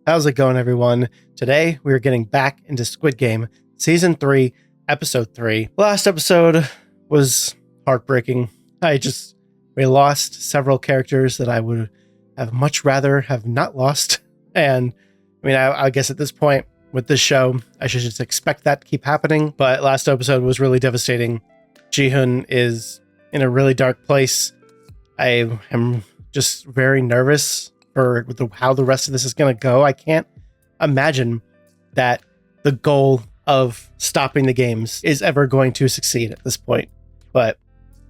How's it going, everyone? Today, we are getting back into Squid Game, Season 3, Episode 3. Last episode was heartbreaking. We lost several characters that I would have much rather have not lost. And, I guess at this point, with this show, I should just expect that to keep happening. But last episode was really devastating. Gi-hun is in a really dark place. I am just very nervous for how the rest of this is going to go. I can't imagine that the goal of stopping the games is ever going to succeed at this point. But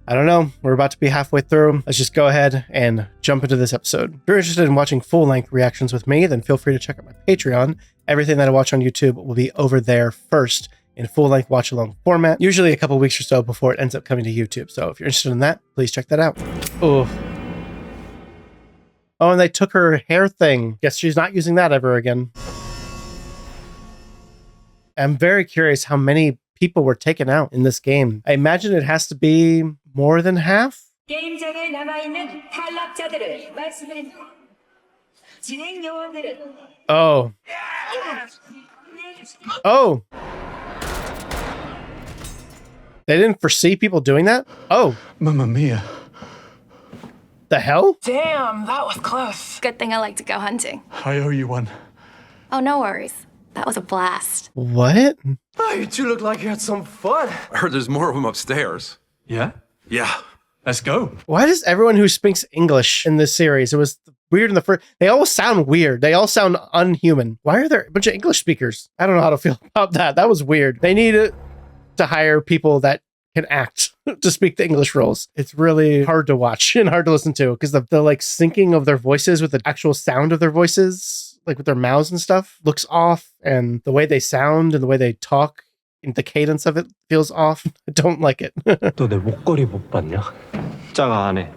I don't know. We're about to be halfway through. Let's just go ahead and jump into this episode. If you're interested in watching full-length reactions with me, then feel free to check out my Patreon. Everything that I watch on YouTube will be over there first in full-length watch-along format, usually a couple weeks or so before it ends up coming to YouTube. So if you're interested in that, please check that out. Oh, and they took her hair thing. Guess she's not using that ever again. I'm very curious how many people were taken out in this game. I imagine it has to be more than half. Oh. Oh. They didn't foresee people doing that? Oh. Mamma mia. The hell? Damn, that was close. Good thing I like to go hunting. I owe you one. Oh, no worries. That was a blast. What? Oh, you two look like you had some fun. I heard there's more of them upstairs. Yeah? Yeah. Let's go. Why does everyone who speaks English in this series, it was weird in the first, they all sound weird. They all sound unhuman. Why are there a bunch of English speakers? I don't know how to feel about that. That was weird. They need to hire people that can act to speak the English roles. It's really hard to watch and hard to listen to because the like syncing of their voices with the actual sound of their voices, like with their mouths and stuff, looks off, and the way they sound and the way they talk and the cadence of it feels off. I don't like it. 너 내 목걸이 못 봤냐? 짝아 안에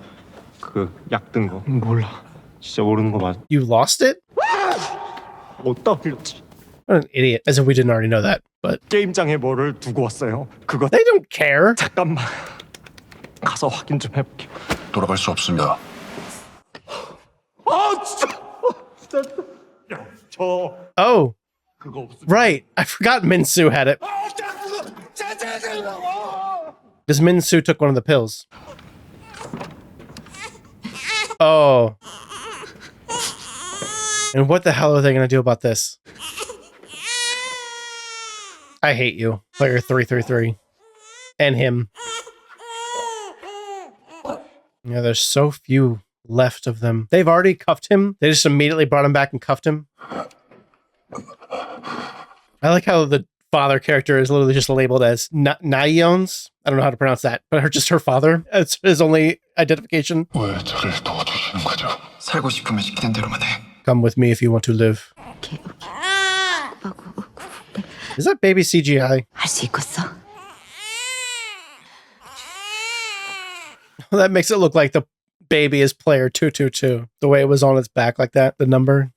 그 약 든 거. 몰라. 진짜 모르는 거 맞아. You lost it? 어디다 흘렸지? What an idiot. As if we didn't already know that. But 게임장에 뭐를 두고 왔어요. 그거 they don't care. 잠깐만. 가서 확인 좀 해볼게. 돌아갈 수 없습니다. 진짜. 야, 저 Oh, 그거 없어. right. I forgot Min-soo had it. Because Min-soo took one of the pills. Oh. And what the hell are they going to do about this? I hate you, player 333. And him. Yeah, there's so few left of them. They've already cuffed him. They just immediately brought him back and cuffed him. I like how the father character is literally just labeled as Nayeon's. I don't know how to pronounce that, but just her father. It's his only identification. 왜 저를 도와주시는 거죠? 살고 싶으면 시키는 대로만 해. Come with me if you want to live. Is that baby CGI? 할 수 있겠어? That makes it look like the baby is player 222. The way it was on its back like that, the number.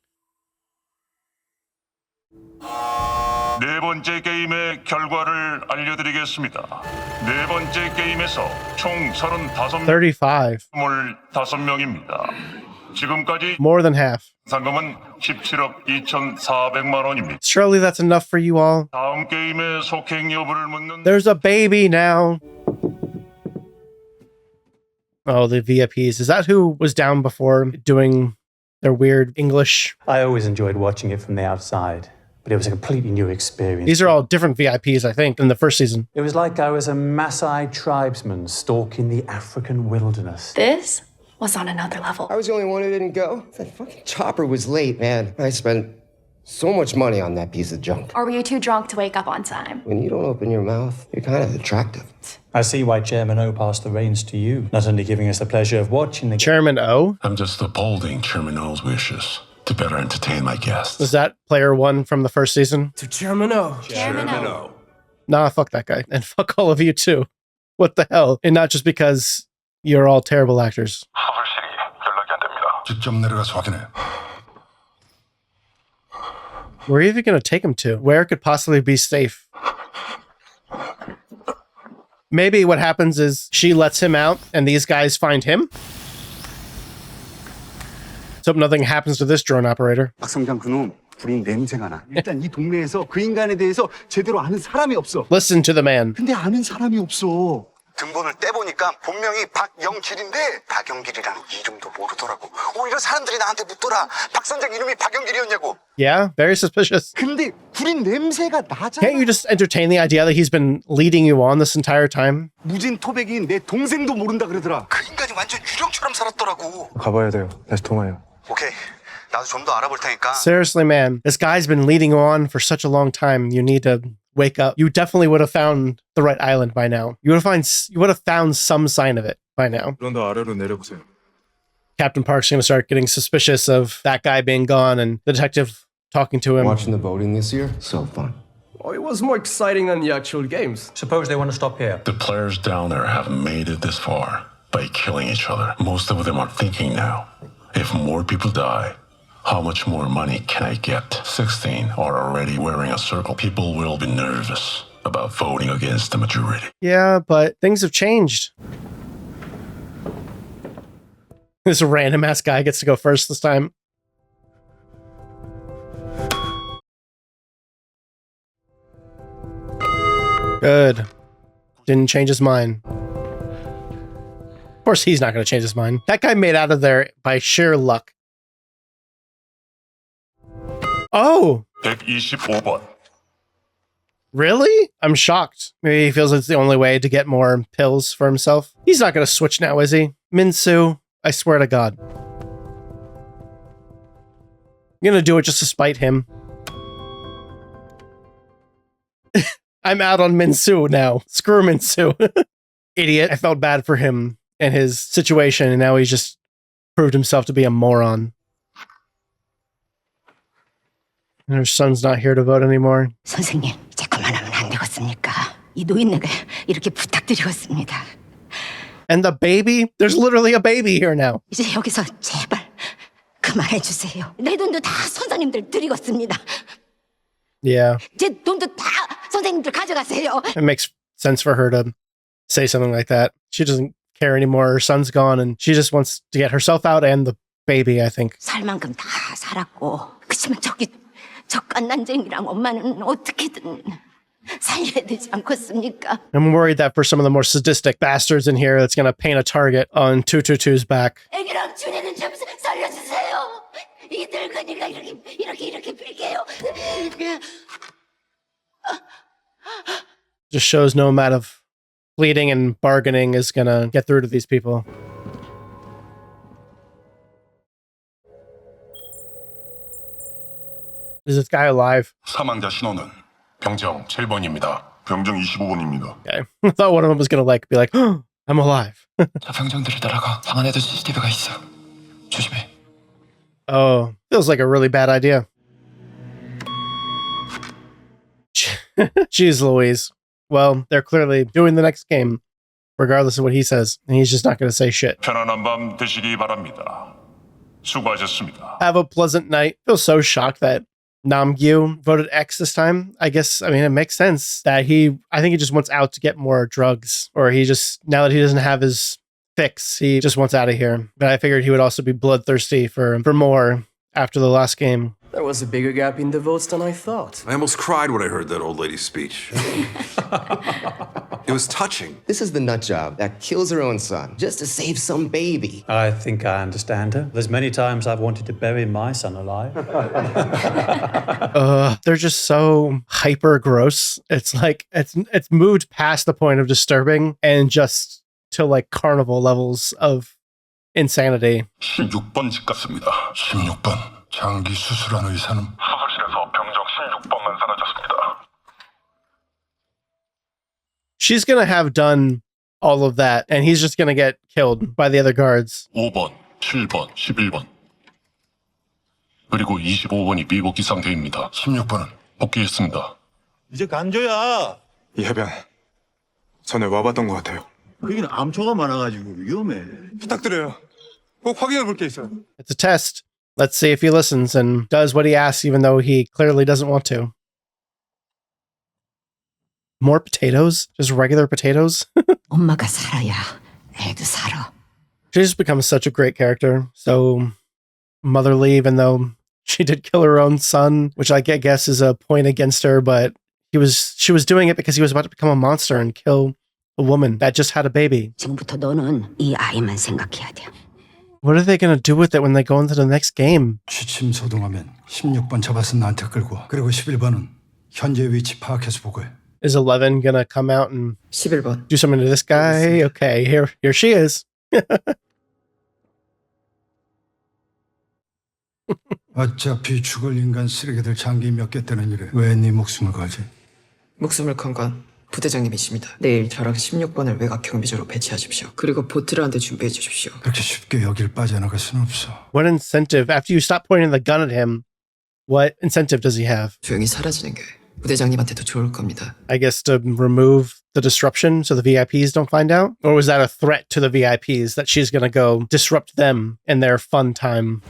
네 번째 게임의 결과를 알려드리겠습니다. 네 번째 게임에서 총 35. 35명입니다. 지금까지 More than half. 상금은 17억 2,400만 원입니다. Surely that's enough for you all. 다음 게임의 속행 여부를 묻는 There's a baby now. Oh, the VIPs. Is that who was down before doing their weird English? I always enjoyed watching it from the outside, but it was a completely new experience. These are all different VIPs, I think, in the first season. It was like I was a Maasai tribesman stalking the African wilderness. This was on another level. I was the only one who didn't go. That fucking chopper was late, man. I spent so much money on that piece of junk. Or were you too drunk to wake up on time? When you don't open your mouth, you're kind of attractive. I see why Chairman O passed the reins to you, not only giving us the pleasure of watching the Chairman O? I'm just upholding Chairman O's wishes to better entertain my guests. Was that player 1 from the first season? To Chairman O. Chairman O. Nah, fuck that guy. And fuck all of you too. What the hell? And not just because you're all terrible actors. 직접 내려가서 확인해. Where are you even going to take him to? Where could possibly be safe? Maybe what happens is she lets him out and these guys find him. So nothing happens to this drone operator. 박성장 그놈 불이 냄새가 나. 일단 이 동네에서 그 인간에 대해서 제대로 아는 사람이 없어. Listen to the man. 근데 아는 사람이 없어. 등본을 떼보니까 본명이 박영길인데 박영길이라는 이름도 모르더라고. 오히려 사람들이 나한테 묻더라. 박 선장 이름이 박영길이었냐고. Yeah, very suspicious. 근데 불인 냄새가 나잖아. Can't you just entertain the idea that he's been leading you on this entire time? 무진 토백인 내 동생도 모른다 그러더라. 그 인간이 완전 유령처럼 살았더라고. 가봐야 돼요. 다시 통화해요. 오케이. 나도 좀 더 알아볼 테니까. Seriously, man, this guy's been leading you on for such a long time. You need to wake up. You definitely would have found the right island by now. You would have found some sign of it by now. 좀 더 아래로 내려보세요. Captain Park's going to start getting suspicious of that guy being gone and the detective talking to him. Watching the voting this year, so fun. Oh, it was more exciting than the actual games. Suppose they want to stop here. The players down there have made it this far by killing each other. Most of them are thinking now, if more people die, how much more money can I get? 16 are already wearing a circle. People will be nervous about voting against the majority. Yeah, but things have changed. This random ass guy gets to go first this time. Good. Didn't change his mind. Of course, he's not going to change his mind. That guy made out of there by sheer luck. Oh, 125번. really? I'm shocked. Maybe he feels it's the only way to get more pills for himself. He's not going to switch now, is he? Min-soo, I swear to God. You're going to do it just to spite him. I'm out on Min-soo now. Screw Min-soo. Idiot. I felt bad for him and his situation, and now he's just proved himself to be a moron. And her son's not here to vote anymore. 선생님, 이제 그만하면 안 되겠습니까? 이 노인네가 이렇게 부탁드리겠습니다. And the baby? There's literally a baby here now. 이제 여기서 제발 그만해 주세요. 내 돈도 다 선생님들 드리겠습니다. Yeah. 제 돈도 다 선생님들 가져가세요. It makes sense for her to say something like that. She doesn't care anymore. Her son's gone and she just wants to get herself out and the baby, I think. 살 만큼 다 살았고 그치만 저 깐난쟁이랑 엄마는 어떻게든 살려야 되지 않겠습니까? I'm worried that for some of the more sadistic bastards in here, that's going to paint a target on 222's back. 애기랑 준이는 좀 살려주세요. 이 늙으니까 이렇게 빌게요. Just shows no amount of pleading and bargaining is going to get through to these people. Is this guy alive? 사망자 신원은 병정 7번입니다. 병정 25번입니다. Okay. I thought one of them was going to be like, oh, I'm alive. 저 병정들이 따라가. 방 안에도 CCTV가 있어. 조심해. Oh, feels like a really bad idea. Jeez Louise. Well, they're clearly doing the next game, regardless of what he says. And he's just not going to say shit. 편안한 밤 되시기 바랍니다. 수고하셨습니다. Have a pleasant night. I feel so shocked that Namgyu voted X this time. I mean, it makes sense that I think he just wants out to get more drugs. Or now that he doesn't have his fix, he just wants out of here. But I figured he would also be bloodthirsty for more after the last game. There was a bigger gap in the votes than I thought. I almost cried when I heard that old lady's speech. It was touching. This is the nut job that kills her own son just to save some baby. I think I understand her. There's many times I've wanted to bury my son alive. They're just so hyper gross. It's like it's moved past the point of disturbing and just to like carnival levels of insanity. 16번 집 같습니다. 16번. 장기 수술한 의사는 수술실에서 병정 16번만 사라졌습니다. She's gonna have done all of that, and he's just gonna get killed by the other guards. 5번, 7번, 11번. 그리고 25번이 비복귀 상태입니다. 16번은 복귀했습니다. 이제 간조야. 이 해변 전에 와봤던 것 같아요. 여기는 암초가 많아가지고 위험해. 부탁드려요. 꼭 확인해 볼 게 있어요. It's a test. Let's see if he listens and does what he asks, even though he clearly doesn't want to. More potatoes? Just regular potatoes? 엄마가 살아야 애도 살아. She just becomes such a great character. So motherly, even though she did kill her own son, which I guess is a point against her, but she was doing it because he was about to become a monster and kill a woman that just had a baby. 지금부터 너는 이 아이만 생각해야 돼. What are they going to do with it when they go into the next game? 취침 소동하면 16번 잡아서 나한테 끌고 와. 그리고 11번은 현재 위치 파악해서 보고해. Is 11 going to come out and 11번. do something to this guy? Okay, here she is. 어차피 죽을 인간 쓰레기들 장기 몇 개 때는 일에 왜 네 목숨을 걸지? 목숨을 건 건 부대장님이십니다. 내일 저랑 16번을 외곽 경비조로 배치하십시오. 그리고 보트를 한 대 준비해 주십시오. 그렇게 쉽게 여길 빠져나갈 순 없어. What incentive, after you stop pointing the gun at him, what incentive does he have? 조용히 사라지는 게 부대장님한테도 좋을 겁니다. I guess to remove the disruption so the VIPs don't find out? Or was that a threat to the VIPs that she's going to go disrupt them in their fun time?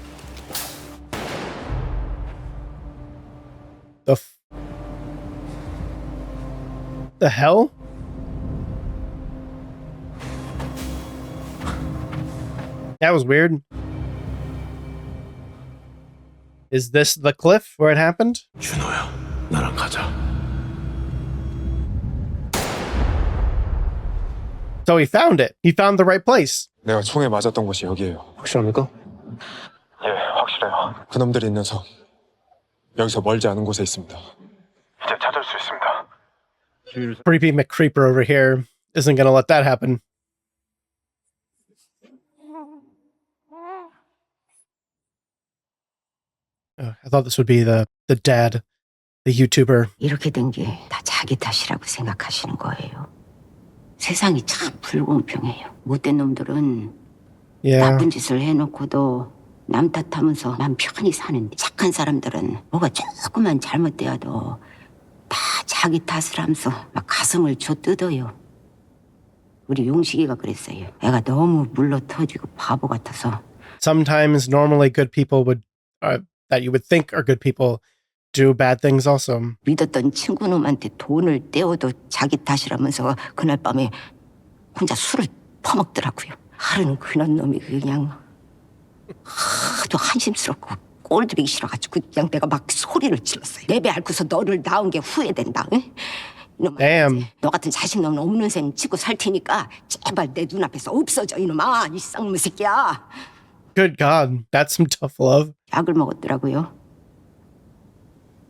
The hell? That was weird. Is this the cliff where it happened? 준호야, 나랑 가자. So he found it. He found the right place. 내가 총에 맞았던 곳이 여기예요. 확실합니까? 예, 확실해요. 그놈들이 있는 섬. 여기서 멀지 않은 곳에 있습니다. 이제 찾을 수 있습니다. Creepy McCreeper over here isn't going to let that happen. I thought this would be the dad, the YouTuber. 이렇게 된 게 다 자기 탓이라고 생각하시는 거예요. 세상이 참 불공평해요. 못된 놈들은 나쁜 짓을 해놓고도 남 탓하면서 맘 편히 사는데 착한 사람들은 뭐가 조금만 잘못돼도 다 자기 탓을 하면서 막 가슴을 좆뜯어요. 우리 용식이가 그랬어요. 애가 너무 물러 터지고 바보 같아서. Sometimes normally good people would, that you would think are good people, do bad things also. 믿었던 친구놈한테 돈을 떼어도 자기 탓이라면서 그날 밤에 혼자 술을 퍼먹더라고요. 하루는 그런 놈이 그냥 하도 한심스럽고 꼴들이기 싫어가지고 그냥 내가 막 소리를 질렀어요. 내배 앓고서 너를 낳은 게 후회된다. 응? Damn. 너 같은 자식놈은 없는 셈 치고 살 테니까 제발 내 눈앞에서 없어져 이놈아. 이 쌍놈의 새끼야. Good God, that's some tough love. 약을 먹었더라고요.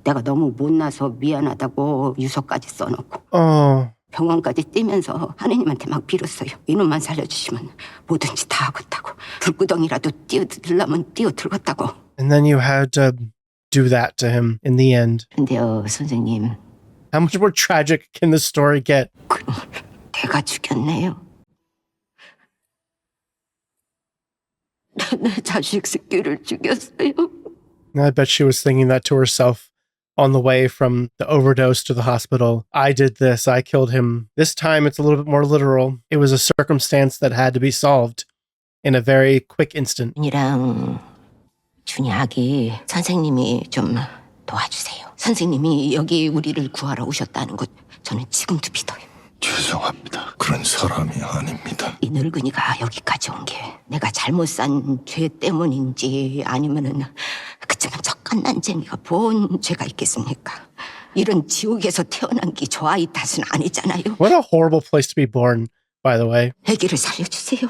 내가 너무 못나서 미안하다고 유서까지 써놓고 병원까지 뛰면서 하느님한테 막 빌었어요. 이놈만 살려주시면 뭐든지 다 하겠다고. 불구덩이라도 뛰어들려면 뛰어들겠다고. And then you had to do that to him in the end. 근데요, 선생님. How much more tragic can this story get? 내가 죽였네요. 내 자식 새끼를 죽였어요. I bet she was thinking that to herself on the way from the overdose to the hospital. I did this. I killed him. This time it's a little bit more literal. It was a circumstance that had to be solved in a very quick instant. 준이랑 준이 아기 선생님이 좀 도와주세요. 선생님이 여기 우리를 구하러 오셨다는 것 저는 지금도 믿어요. 죄송합니다. 그런 사람이 아닙니다. 이 늙은이가 여기까지 온 게 내가 잘못 산 죄 때문인지 아니면은 그치만 저 깐난쟁이가 본 죄가 있겠습니까? 이런 지옥에서 태어난 게 저 아이 탓은 아니잖아요. What a horrible place to be born, by the way. 아기를 살려주세요.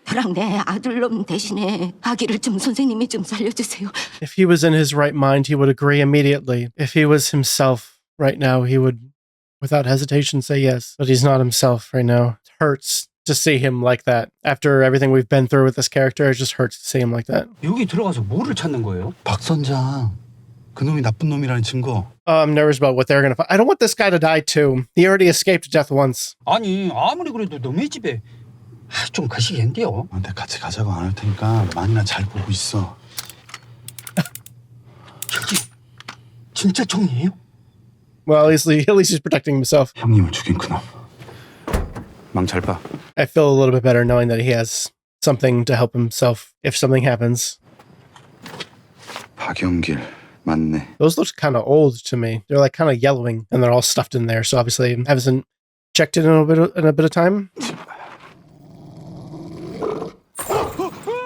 저랑 내 아들놈 대신에 아기를 좀 선생님이 좀 살려주세요. If he was in his right mind, he would agree immediately. If he was himself right now, he would, without hesitation, say yes. But he's not himself right now. It hurts to see him like that. After everything we've been through with this character, it just hurts to see him like that. 여기 들어가서 뭐를 찾는 거예요? 박 선장, 그놈이 나쁜 놈이라는 증거. I'm nervous about what they're going to find. I don't want this guy to die too. He already escaped death once. 아니 아무리 그래도 너네 집에 좀 거시기한데요. 근데 같이 가자고 안 할 테니까 만나 잘 보고 있어. 저기 진짜 총이에요? Well, at least he's protecting himself. 형님을 죽인 그놈. 망 잘 봐. I feel a little bit better knowing that he has something to help himself if something happens. 박영길 맞네. Those look kind of old to me. They're like kind of yellowing and they're all stuffed in there. So obviously I haven't checked it in a bit of time.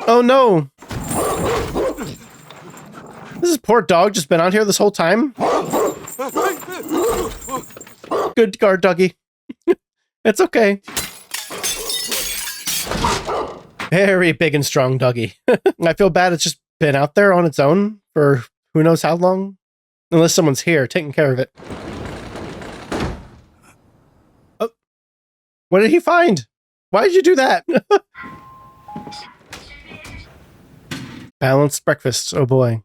Oh no! This poor dog just been out here this whole time. Good guard, doggy. It's okay. Very big and strong doggy. I feel bad it's just been out there on its own for who knows how long. Unless someone's here taking care of it. Oh. What did he find? Why did you do that? Balanced breakfast. Oh boy.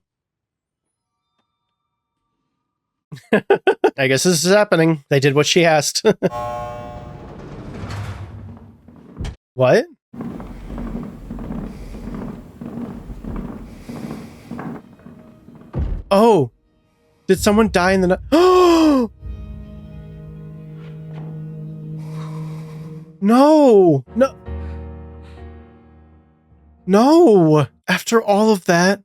I guess this is happening. They did what she asked. What? Oh, did someone die in the night? Oh, no, no, no. After all of that,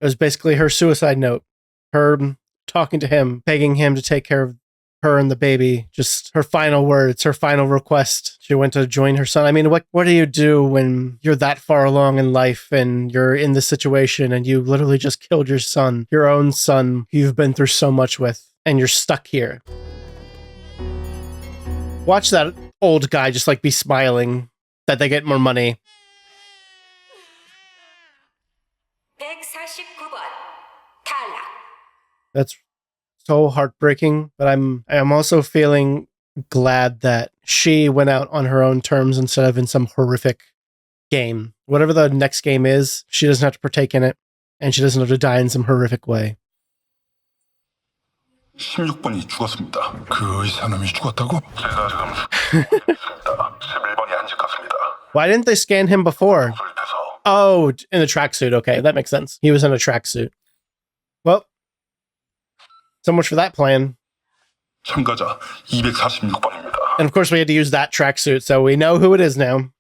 it was basically her suicide note, her talking to him, begging him to take care of her and the baby, just her final words, her final request. She went to join her son. I mean, what do you do when you're that far along in life and you're in this situation and you literally just killed your son, your own son you've been through so much with, and you're stuck here? Watch that old guy just like be smiling that they get more money. That's so heartbreaking, but I'm also feeling glad that she went out on her own terms instead of in some horrific game. Whatever the next game is, she doesn't have to partake in it, and she doesn't have to die in some horrific way. 16번이 죽었습니다. 그 의사놈이 죽었다고? 제가 지금 11번이 한 집 같습니다. Why didn't they scan him before? Oh, in the tracksuit. Okay, that makes sense. He was in a tracksuit. Well, so much for that plan. 참가자 246번입니다. And of course we had to use that tracksuit, so we know who it is now.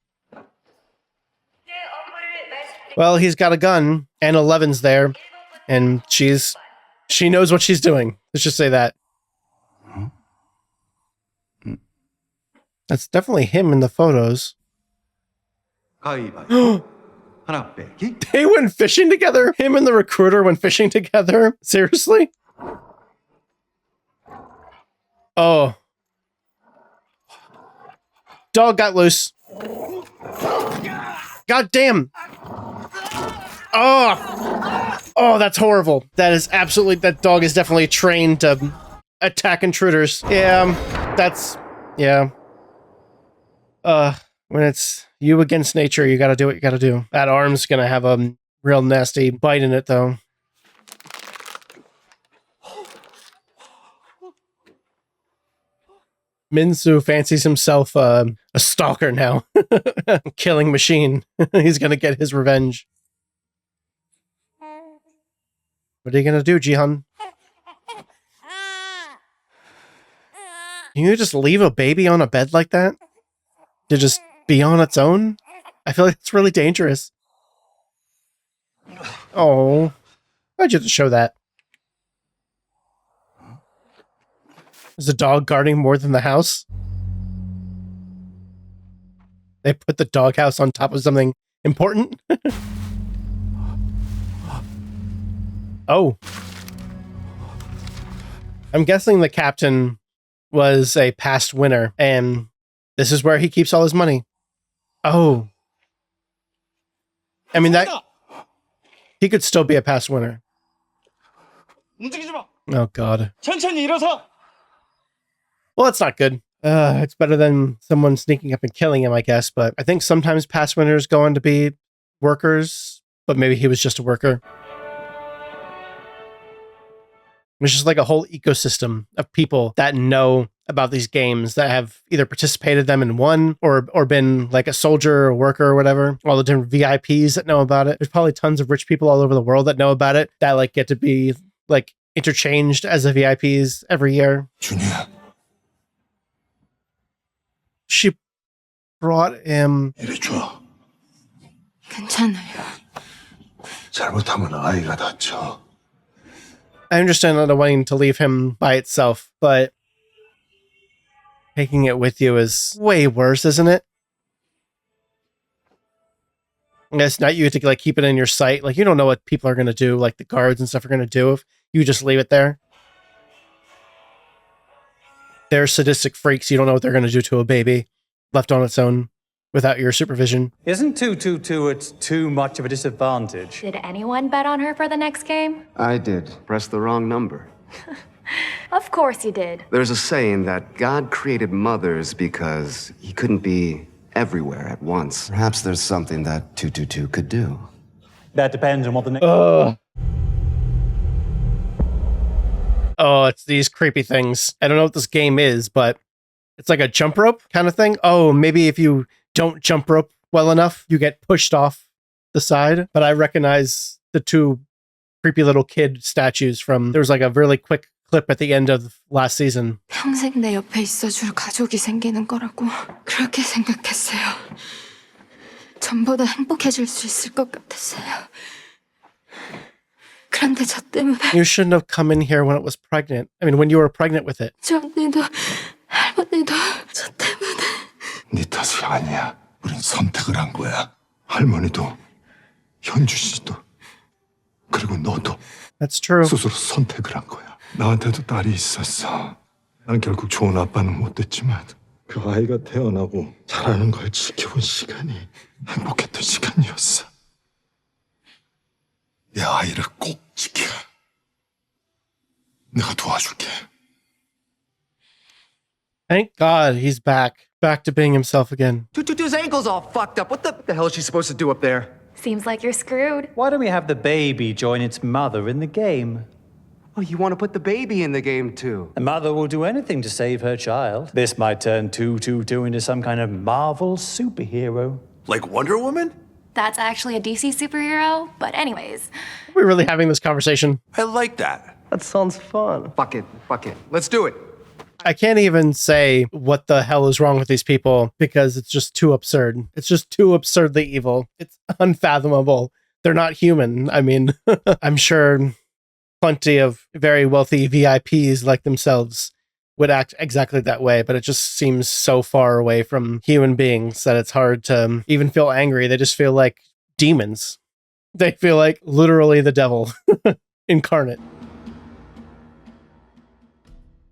Well, he's got a gun, and 11's there, and she knows what she's doing. Let's just say that. That's definitely him in the photos. They went fishing together? Him and the recruiter went fishing together? Seriously? Oh. Dog got loose. God damn. Oh. Oh, that's horrible. That is absolutely, that dog is definitely trained to attack intruders. Yeah, that's, yeah. When it's you against nature, you gotta do what you gotta do. That arm's gonna have a real nasty bite in it, though. Min-soo fancies himself a stalker now. Killing machine. He's gonna get his revenge. What are you gonna do, Gi-hun? Can you just leave a baby on a bed like that? To just be on its own? I feel like it's really dangerous. Oh. Why'd you have to show that? Is the dog guarding more than the house? They put the doghouse on top of something important? Oh. I'm guessing the captain was a past winner, and this is where he keeps all his money. Oh. I mean, that... He could still be a past winner. Oh, God. Well, that's not good. It's better than someone sneaking up and killing him, I guess, but I think sometimes past winners go on to be workers, but maybe he was just a worker. It's just like a whole ecosystem of people that know about these games, that have either participated in them and won, or been like a soldier or worker or whatever. All the different VIPs that know about it. There's probably tons of rich people all over the world that know about it, that like get to be like interchanged as the VIPs every year. Jun-hee. She brought him. 이리 줘. 괜찮아요. 잘못하면 아이가 다쳐. I understand not wanting to leave him by itself, but taking it with you is way worse, isn't it? I guess not you have to like keep it in your sight. Like you don't know what people are going to do, like the guards and stuff are going to do if you just leave it there. They're sadistic freaks. You don't know what they're going to do to a baby left on its own without your supervision. Isn't 222 at too much of a disadvantage? Did anyone bet on her for the next game? I did. Pressed the wrong number. Of course you did. There's a saying that God created mothers because he couldn't be everywhere at once. Perhaps there's something that 222 could do. That depends on what the next... Oh, it's these creepy things. I don't know what this game is, but it's like a jump rope kind of thing. Oh, maybe if you don't jump rope well enough, you get pushed off the side. But I recognize the two creepy little kid statues from... There was like a really quick clip at the end of last season. 평생 내 옆에 있어줄 가족이 생기는 거라고 그렇게 생각했어요. 전보다 행복해질 수 있을 것 같았어요. 그런데 저 때문에 You shouldn't have come in here when it was pregnant. I mean, when you were pregnant with it. 저 언니도 할머니도 저 때문에 네 탓이 아니야. 우린 선택을 한 거야. 할머니도 현주 씨도 그리고 너도. That's true. 스스로 선택을 한 거야. 나한테도 딸이 있었어. 난 결국 좋은 아빠는 못 됐지만 그 아이가 태어나고 자라는 걸 지켜본 시간이 행복했던 시간이었어. 내 아이를 꼭 지켜. 내가 도와줄게. Thank God he's back. Back to being himself again. 222's ankle's all fucked up. What the hell is she supposed to do up there? Seems like you're screwed. Why don't we have the baby join its mother in the game? Oh, you want to put the baby in the game too? The mother will do anything to save her child. This might turn 222 into some kind of Marvel superhero. Like Wonder Woman? That's actually a DC superhero, but anyways. Are we really having this conversation? I like that. That sounds fun. Fuck it. Let's do it. I can't even say what the hell is wrong with these people because it's just too absurd. It's just too absurdly evil. It's unfathomable. They're not human. I mean, I'm sure plenty of very wealthy VIPs like themselves would act exactly that way, but it just seems so far away from human beings that it's hard to even feel angry. They just feel like demons. They feel like literally the devil incarnate.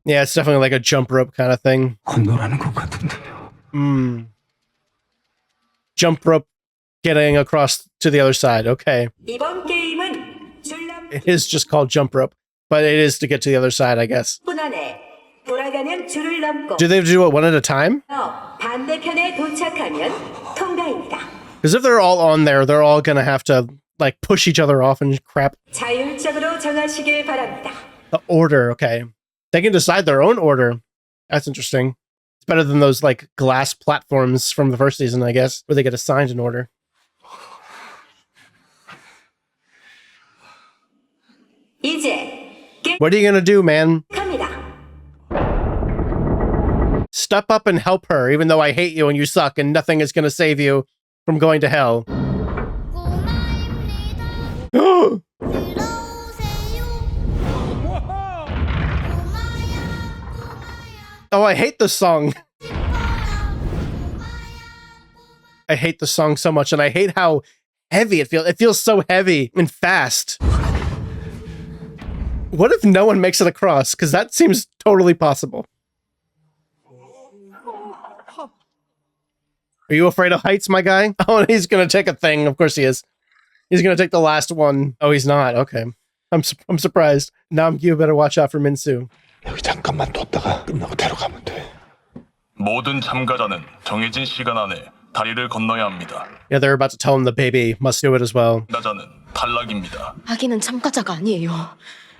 Yeah, it's definitely like a jump rope kind of thing. Jump rope getting across to the other side. Okay. It is just called jump rope, but it is to get to the other side, I guess. Do they do it one at a time? Because if they're all on there, they're all going to have to like push each other off and crap. The order, okay. They can decide their own order. That's interesting. It's better than those like glass platforms from the first season, I guess, where they get assigned an order. What are you gonna do, man? Step up and help her, even though I hate you and you suck and nothing is gonna save you from going to hell. Oh, I hate this song. I hate the song so much, and I hate how heavy it feels. It feels so heavy and fast. What if no one makes it across? Because that seems totally possible. Are you afraid of heights, my guy? Oh, he's gonna take a thing. Of course he is. He's gonna take the last one. Oh, he's not. Okay. I'm surprised. Now you better watch out for Min-soo. 여기 잠깐만 뒀다가 끝나고 데려가면 돼. 모든 참가자는 정해진 시간 안에 다리를 건너야 합니다. Yeah, they're about to tell him the baby must do it as well. 참가자는 탈락입니다. 아기는 참가자가 아니에요.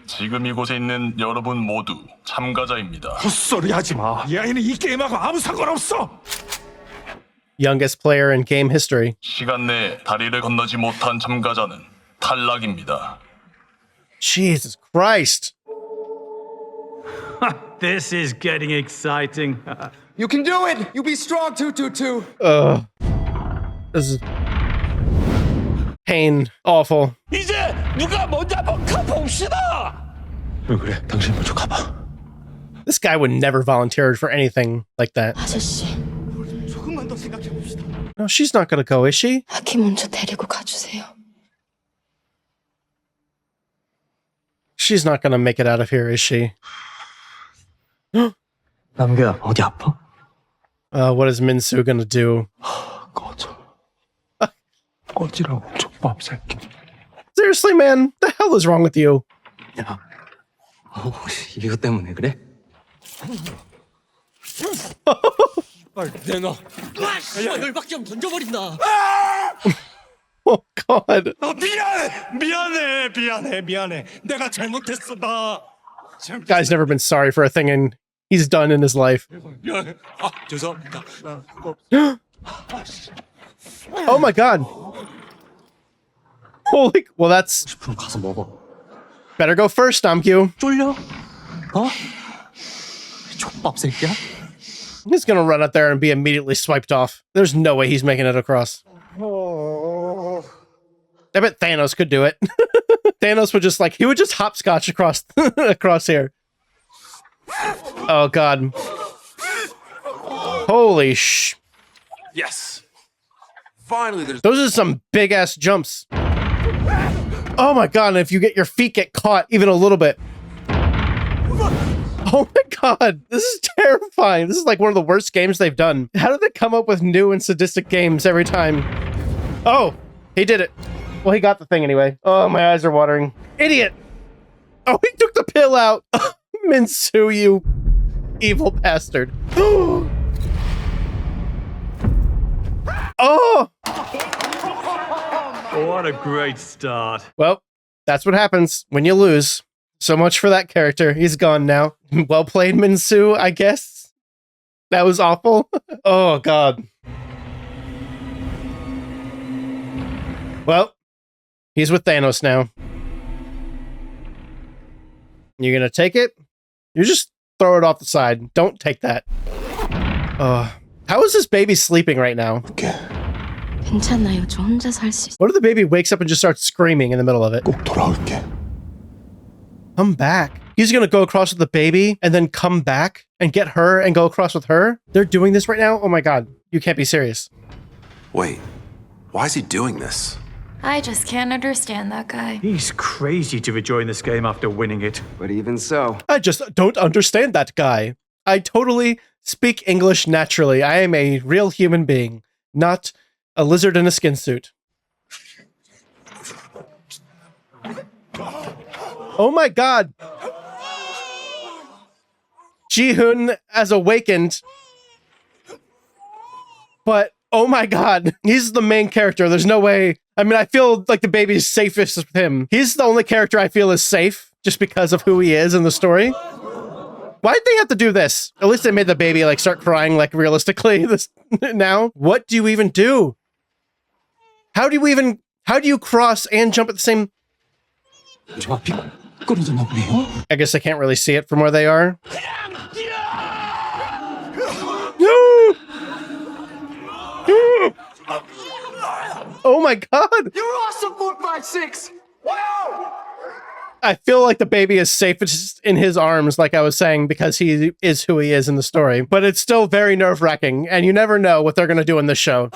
지금 이곳에 있는 여러분 모두 참가자입니다. 헛소리 하지 마. 이 아이는 이 게임하고 아무 상관없어. Youngest player in game history. 시간 내에 다리를 건너지 못한 참가자는 탈락입니다. Jesus Christ. This is getting exciting. You can do it! You be strong, 222! This is pain. Awful. 이제 누가 먼저 한번 가봅시다. 왜 그래? 당신 먼저 가봐. This guy would never volunteer for anything like that. 아저씨. 조금만 더 생각해 봅시다. No, she's not gonna go, is she? 아기 먼저 데리고 가주세요. She's not gonna make it out of here, is she? 남규야, 어디 아파? What is Min-soo gonna do? 꺼져. 꺼지라고, 족밥 새끼. Seriously, man? The hell is wrong with you? 야, 혹시 이거 때문에 그래? 빨리 내놔. 야, 열받게 하면 던져버린다. Oh God. 미안해. 내가 잘못했어, 나. Guy's never been sorry for a thing and he's done in his life. 미안해. 죄송합니다. Oh my God. Holy, well that's... 가서 먹어. Better go first, Dong-hyuk. 쫄려? 족밥 새끼야? He's gonna run out there and be immediately swiped off. There's no way he's making it across. I bet Thanos could do it. Thanos would just he would just hopscotch across across here. Oh God. Holy sh... Yes. Finally, there's... Those are some big ass jumps. Oh my God, and if you get your feet get caught even a little bit. Oh my God, this is terrifying. This is like one of the worst games they've done. How do they come up with new and sadistic games every time? Oh, he did it. Well, he got the thing anyway. Oh, my eyes are watering. Idiot. Oh, he took the pill out. Min-soo, you evil bastard. Oh! What a great start. Well, that's what happens when you lose. So much for that character. He's gone now. Well played, Min-soo, I guess. That was awful. Oh, God. Well, he's with Thanos now. You're gonna take it? You just throw it off the side. Don't take that. How is this baby sleeping right now? 괜찮아요. 저 혼자 살 수 있어요. What if the baby wakes up and just starts screaming in the middle of it? 꼭 돌아올게. Come back. He's gonna go across with the baby and then come back and get her and go across with her? They're doing this right now? Oh my God. You can't be serious. Wait, why is he doing this? I just can't understand that guy. He's crazy to be joining this game after winning it. But even so, I just don't understand that guy. I totally speak English naturally. I am a real human being, not a lizard in a skin suit. Oh my God. Gi-hun has awakened. But, oh my God, he's the main character. There's no way. I mean, I feel like the baby's safest with him. He's the only character I feel is safe just because of who he is in the story. Why did they have to do this? At least they made the baby start crying realistically this now. What do you even do? How do you cross and jump at the same... I guess I can't really see it from where they are. Oh my God! You're awesome, 456! Wow! I feel like the baby is safest in his arms, like I was saying, because he is who he is in the story. But it's still very nerve-wracking, and you never know what they're going to do in this show.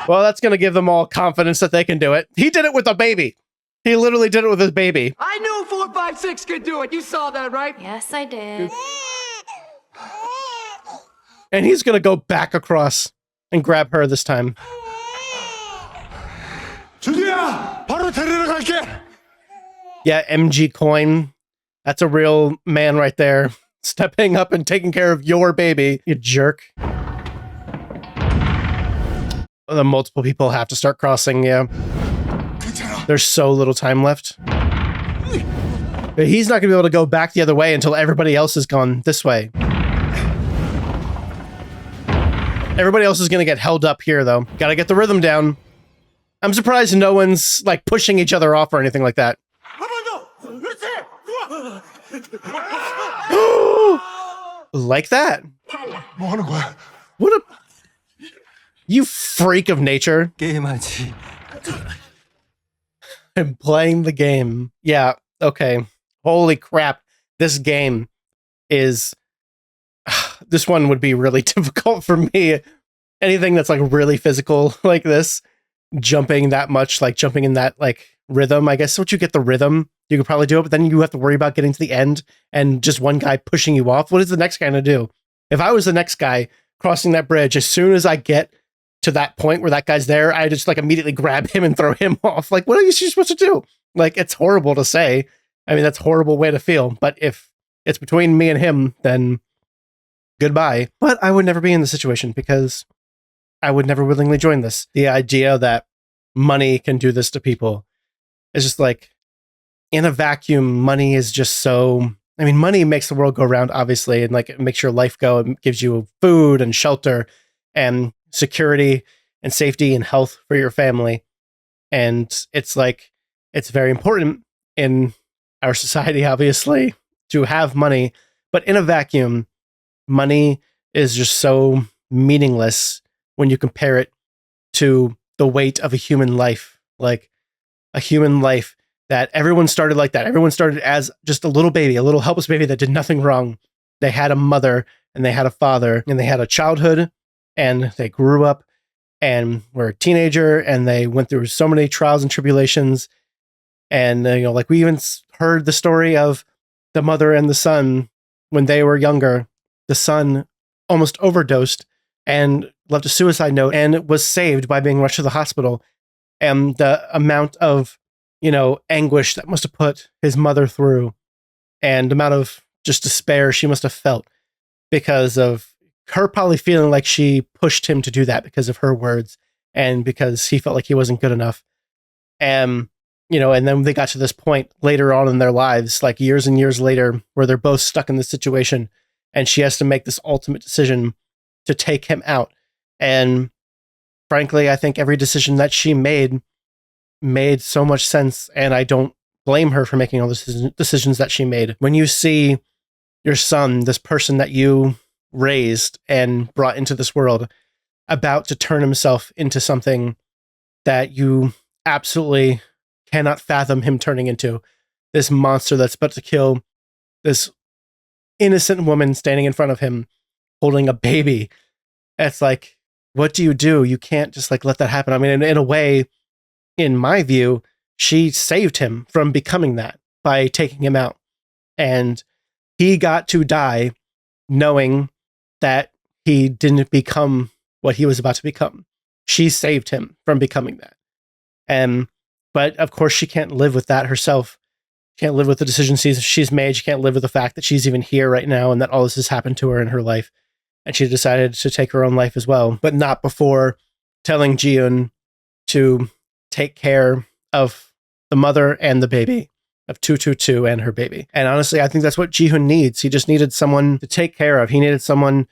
Well, that's going to give them all confidence that they can do it. He did it with a baby. He literally did it with his baby. I knew 456 could do it. You saw that, right? Yes, I did. And he's going to go back across and grab her this time. 준이야, 바로 데리러 갈게. Yeah, MG Coin. That's a real man right there. Stepping up and taking care of your baby, you jerk. The multiple people have to start crossing, yeah. There's so little time left. But he's not going to be able to go back the other way until everybody else has gone this way. Everybody else is going to get held up here, though. Gotta get the rhythm down. I'm surprised no one's, pushing each other off or anything like that. Like that? 뭐 하는 거야? What a... You freak of nature. 게임하지. I'm playing the game. Yeah, okay. Holy crap. This game is... this one would be really difficult for me. Anything that's like really physical like this, jumping that much, like jumping in that like rhythm, I guess once you get the rhythm, you could probably do it, but then you have to worry about getting to the end and just one guy pushing you off. What is the next guy gonna do? If I was the next guy crossing that bridge, as soon as I get to that point where that guy's there, I just like immediately grab him and throw him off. Like, what are you supposed to do? Like, it's horrible to say. I mean, that's a horrible way to feel. But if it's between me and him, then goodbye. But I would never be in the situation because I would never willingly join this. The idea that money can do this to people is just like, in a vacuum, money is just so... I mean, money makes the world go round, obviously, and like it makes your life go. It gives you food and shelter and security and safety and health for your family. And it's like, it's very important in our society, obviously, to have money. But in a vacuum, money is just so meaningless when you compare it to the weight of a human life. Like a human life that everyone started like that. Everyone started as just a little baby, a little helpless baby that did nothing wrong. They had a mother and they had a father and they had a childhood and they grew up and were a teenager and they went through so many trials and tribulations. And, like we even heard the story of the mother and the son when they were younger. The son almost overdosed and left a suicide note and was saved by being rushed to the hospital. And the amount of anguish that must have put his mother through and the amount of just despair she must have felt because of her probably feeling like she pushed him to do that because of her words and because he felt like he wasn't good enough. And, and then they got to this point later on in their lives, like years and years later, where they're both stuck in this situation and she has to make this ultimate decision to take him out. And frankly, I think every decision that she made so much sense, and I don't blame her for making all the decisions that she made. When you see your son, this person that you raised and brought into this world, about to turn himself into something that you absolutely cannot fathom him turning into, this monster that's about to kill this innocent woman standing in front of him holding a baby, it's like, what do? You can't just like let that happen. I mean, in a way, in my view, she saved him from becoming that by taking him out. And he got to die knowing that he didn't become what he was about to become. She saved him from becoming that. But of course, she can't live with that herself. She can't live with the decisions she's made. She can't live with the fact that she's even here right now and that all this has happened to her in her life. And she decided to take her own life as well, but not before telling Gi-hun to take care of the mother and the baby, of 222 and her baby. And honestly, I think that's what Gi-hun needs. He just needed someone to take care of. He needed someone,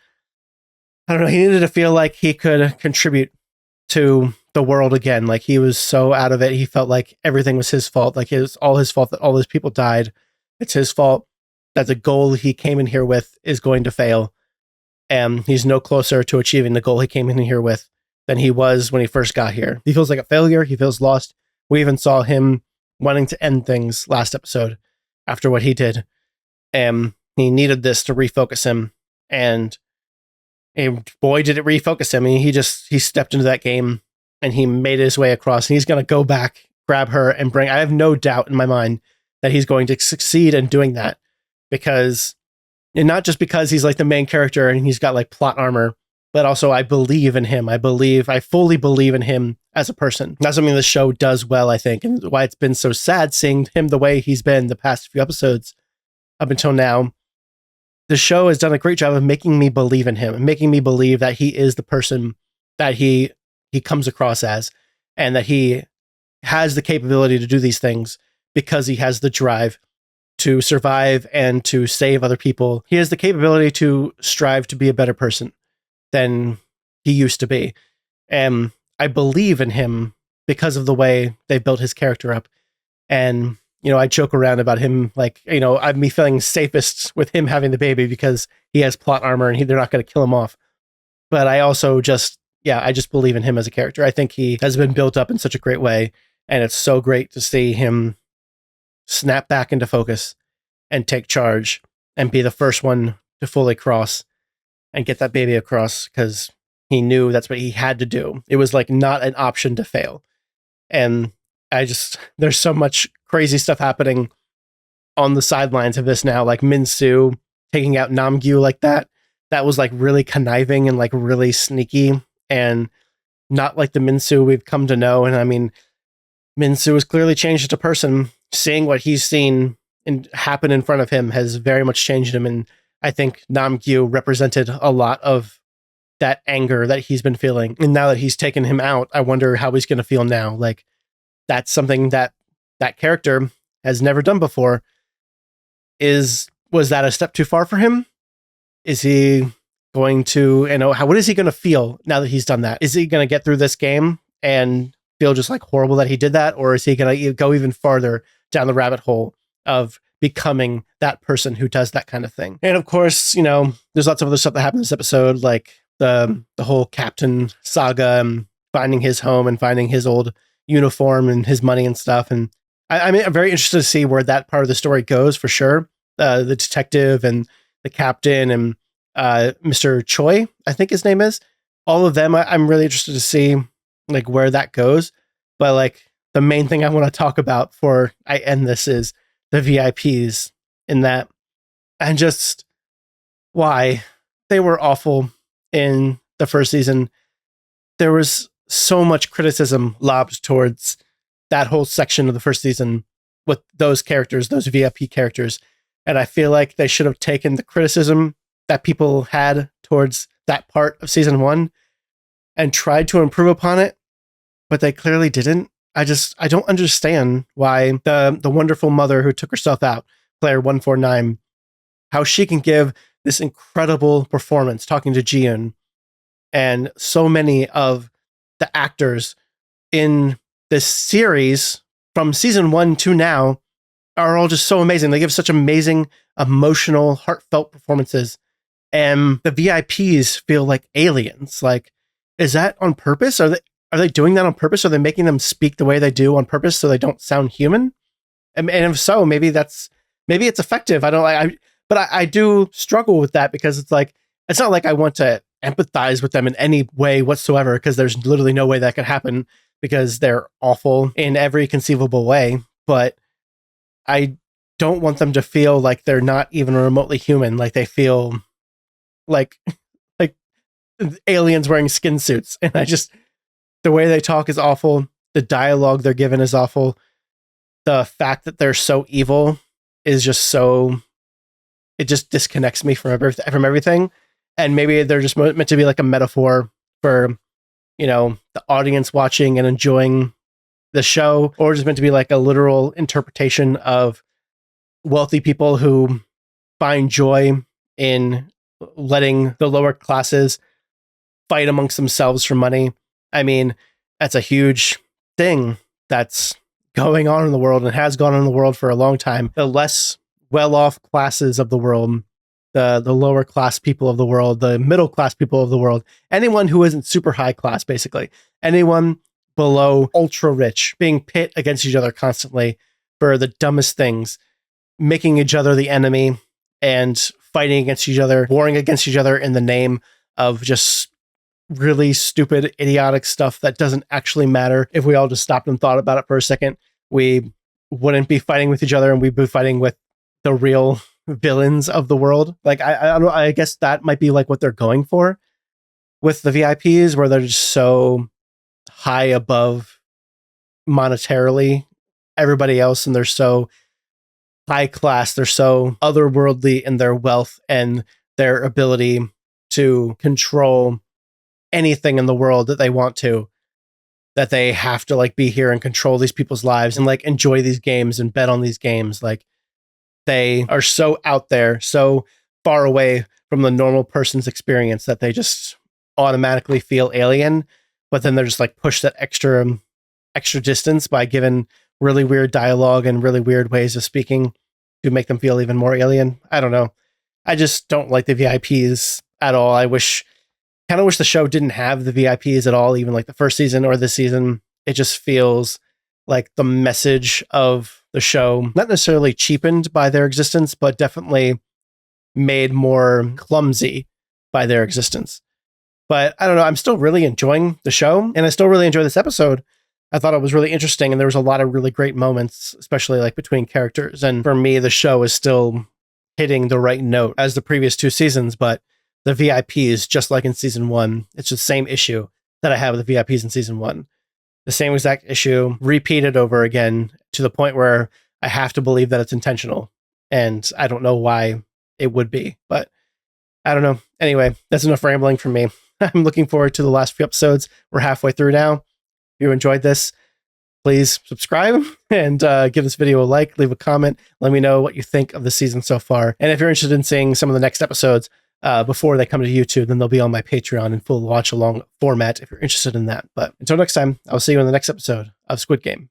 I don't know, he needed to feel like he could contribute to the world again. Like he was so out of it. He felt like everything was his fault. Like it was all his fault that all those people died. It's his fault that the goal he came in here with is going to fail. And he's no closer to achieving the goal he came in here with than he was when he first got here. He feels like a failure. He feels lost. We even saw him wanting to end things last episode after what he did. And he needed this to refocus him. And boy, did it refocus him. I mean, he stepped into that game and he made his way across. And he's going to go back, grab her, and bring... I have no doubt in my mind that he's going to succeed in doing that. Because... And not just because he's like the main character and he's got like plot armor, but also I believe in him. I fully believe in him as a person. That's something the show does well, I think, and why it's been so sad seeing him the way he's been the past few episodes up until now. The show has done a great job of making me believe in him and making me believe that he is the person that he comes across as, and that he has the capability to do these things because he has the drive to survive and to save other people. He has the capability to strive to be a better person than he used to be. And I believe in him because of the way they built his character up. And, I joke around about him, like, I'm me feeling safest with him having the baby because he has plot armor and they're not going to kill him off. But I also I just believe in him as a character. I think he has been built up in such a great way. And it's so great to see him snap back into focus and take charge and be the first one to fully cross and get that baby across because he knew that's what he had to do. It was like not an option to fail. And there's so much crazy stuff happening on the sidelines of this now, like Min-soo taking out Nam-gyu like that. That was like really conniving and like really sneaky and not like the Min-soo we've come to know. And I mean, Min-soo has clearly changed as a person. Seeing what he's seen happen in front of him has very much changed him. And I think Nam-gyu represented a lot of that anger that he's been feeling. And now that he's taken him out, I wonder how he's going to feel now. Like, that's something that character has never done before. Was that a step too far for him? Is he going to, what is he going to feel now that he's done that? Is he going to get through this game and feel just like horrible that he did that? Or is he going to go even farther down the rabbit hole of becoming that person who does that kind of thing? And of course, there's lots of other stuff that happened in this episode, like the whole captain saga and finding his home and finding his old uniform and his money and stuff. And I'm very interested to see where that part of the story goes for sure. The detective and the captain and Mr. Choi, I think his name is. All of them, I'm really interested to see like where that goes. But like the main thing I want to talk about before I end this is the VIPs in that, and just why they were awful in the first season. There was so much criticism lobbed towards that whole section of the first season with those characters, those VIP characters. And I feel like they should have taken the criticism that people had towards that part of season 1 and tried to improve upon it, but they clearly didn't. I don't understand why the wonderful mother who took herself out, player 149, how she can give this incredible performance talking to Gi-hun, and so many of the actors in this series from season 1 to now are all just so amazing. They give such amazing, emotional, heartfelt performances. And the VIPs feel like aliens. Like, is that on purpose? Are they doing that on purpose? Are they making them speak the way they do on purpose so they don't sound human? And if so, maybe it's effective. But I do struggle with that because it's like, it's not like I want to empathize with them in any way whatsoever, because there's literally no way that could happen because they're awful in every conceivable way. But I don't want them to feel like they're not even remotely human. Like they feel like aliens wearing skin suits. And the way they talk is awful. The dialogue they're given is awful. The fact that they're so evil is just it just disconnects me from everything. And maybe they're just meant to be like a metaphor for, the audience watching and enjoying the show, or just meant to be like a literal interpretation of wealthy people who find joy in letting the lower classes fight amongst themselves for money. I mean, that's a huge thing that's going on in the world and has gone on in the world for a long time. The less well-off classes of the world, the lower class people of the world, the middle class people of the world, anyone who isn't super high class, basically, anyone below ultra rich, being pit against each other constantly for the dumbest things, making each other the enemy and fighting against each other, warring against each other in the name of just really stupid, idiotic stuff that doesn't actually matter. If we all just stopped and thought about it for a second, we wouldn't be fighting with each other and we'd be fighting with the real villains of the world. Like, I guess that might be like what they're going for with the VIPs, where they're just so high above monetarily everybody else, and they're so high class, they're so otherworldly in their wealth and their ability to control anything in the world that they want to, that they have to like be here and control these people's lives and like enjoy these games and bet on these games. Like, they are so out there, so far away from the normal person's experience that they just automatically feel alien. But then they're just like push that extra distance by giving really weird dialogue and really weird ways of speaking to make them feel even more alien. I don't know. I just don't like the VIPs at all. I kind of wish the show didn't have the VIPs at all, even like the first season or this season. It just feels like the message of the show, not necessarily cheapened by their existence, but definitely made more clumsy by their existence. But I don't know, I'm still really enjoying the show, and I still really enjoy this episode. I thought it was really interesting, and there was a lot of really great moments, especially like between characters. And for me, the show is still hitting the right note as the previous 2 seasons, but the VIPs, just like in season 1, it's the same issue that I have with the VIPs in season 1. The same exact issue repeated over again to the point where I have to believe that it's intentional. And I don't know why it would be, but I don't know. Anyway, that's enough rambling from me. I'm looking forward to the last few episodes. We're halfway through now. If you enjoyed this, please subscribe and give this video a like, leave a comment. Let me know what you think of the season so far. And if you're interested in seeing some of the next episodes before they come to YouTube, then they'll be on my Patreon in full watch along format if you're interested in that. But until next time, I'll see you in the next episode of Squid Game.